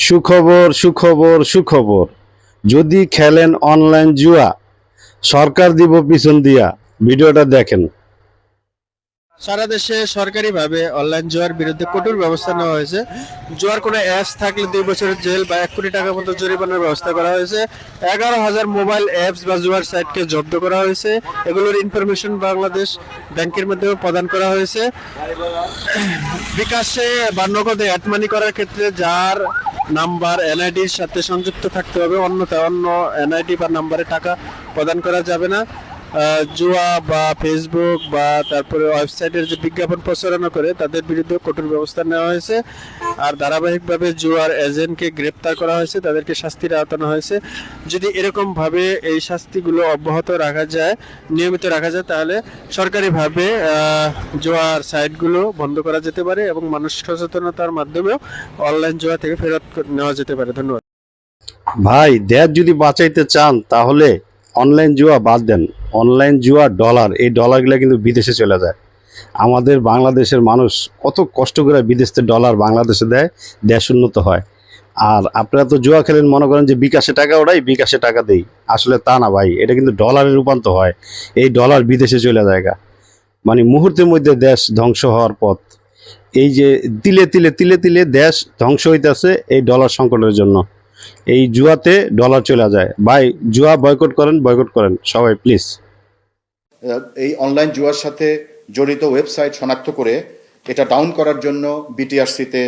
সুখবর সুখবর সুখবর, যদি খেলেন অনলাইন জুয়া, সরকার দিব পিছন দিয়া। ভিডিওটা দেখেন। সারা দেশে সরকারিভাবে অনলাইন জুয়ার বিরুদ্ধে কঠোর ব্যবস্থা নেওয়া হয়েছে। জুয়ার কোনো অ্যাপস থাকলে 2 বছরের জেল বা 1 কোটি টাকার মতো জরিমানার ব্যবস্থা করা হয়েছে। 11,000 মোবাইল অ্যাপস বা জুয়ার সাইটকে জব্দ করা হয়েছে। এগুলোর ইনফরমেশন বাংলাদেশ ব্যাংকের মাধ্যমে প্রদান করা হয়েছে। বিকাশে বা নগদে অ্যাড মানি করার ক্ষেত্রে যার নাম্বার এনআইডির সাথে সংযুক্ত থাকতে হবে, অন্যথায় অন্য এনআইডি বা নাম্বারে টাকা প্রদান করা যাবে না। জুয়া বা ফেসবুক বা তারপরে ওয়েবসাইটের যে বিজ্ঞাপন প্রচারণা করে তাদের বিরুদ্ধে কঠোর ব্যবস্থা নেওয়া হয়েছে। আর ধারাবাহিকভাবে জুয়ার এজেন্টকে গ্রেপ্তার করা হয়েছে, তাদেরকে শাস্তির আওতানো হয়েছে। যদি এরকমভাবে এই শাস্তিগুলো অব্যাহত রাখা যায়, নিয়মিত রাখা যায়, তাহলে সরকারিভাবে জুয়ার সাইটগুলো বন্ধ করা যেতে পারে এবং মানুষ সচেতনতার মাধ্যমেও অনলাইন জুয়া থেকে ফেরত নেওয়া যেতে পারে। ধন্যবাদ। ভাই, দেশ যদি বাঁচাইতে চান তাহলে অনলাইন জুয়া বাদ দেন। অনলাইন জুয়া ডলার, এই ডলারগুলো কিন্তু বিদেশে চলে যায়। আমাদের বাংলাদেশের মানুষ কত কষ্ট করে বিদেশ থেকে ডলার বাংলাদেশে দেয়, দেশ উন্নত হয়। আর আপনারা তো জুয়া খেলেন, মনে করেন যে বিকাশে টাকা ওড়াই, বিকাশে টাকা দেই। আসলে তা না ভাই, এটা কিন্তু ডলারে রূপান্তর হয়। এই ডলার বিদেশে চলে যায়। মানে মুহূর্তের মধ্যে দেশ ধ্বংস হওয়ার পথ। এই যে তিলে তিলে তিলে তিলে দেশ ধ্বংস হইতেছে এই ডলার সংকটের জন্য। এই জুয়াতে ডলার চলে যায়। ভাই, জুয়া বয়কট করেন, বয়কট করেন সবাই প্লিজ। এই অনলাইন জুয়ার সাথে জড়িত ওয়েবসাইট শনাক্ত করে এটা ডাউন করার জন্য বিটিআরসিতে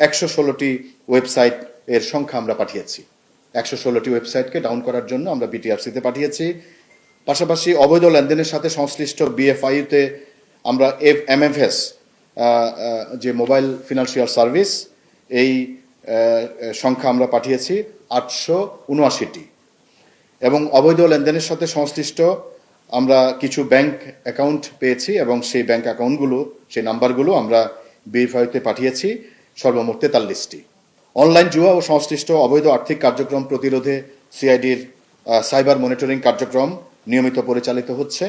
116টি ওয়েবসাইট এর সংখ্যা আমরা পাঠিয়েছি। 116টি ওয়েবসাইটকে ডাউন করার জন্য আমরা বিটিআরসিতে পাঠিয়েছি। পাশাপাশি অবৈধ লেনদেনের সাথে সংশ্লিষ্ট বিএফআইতে আমরা এমএফএস, যে মোবাইল ফিনান্সিয়াল সার্ভিস, এই সংখ্যা আমরা পাঠিয়েছি 879টি। এবং অবৈধ লেনদেনের সাথে সংশ্লিষ্ট আমরা কিছু ব্যাংক অ্যাকাউন্ট পেয়েছি এবং সেই ব্যাংক অ্যাকাউন্টগুলো, সেই নাম্বারগুলো আমরা বিএফআইতে পাঠিয়েছি, সর্বমোট 43টি। অনলাইন জুয়া ও সংশ্লিষ্ট অবৈধ আর্থিক কার্যক্রম প্রতিরোধে সিআইডির সাইবার মনিটরিং কার্যক্রম নিয়মিত পরিচালিত হচ্ছে।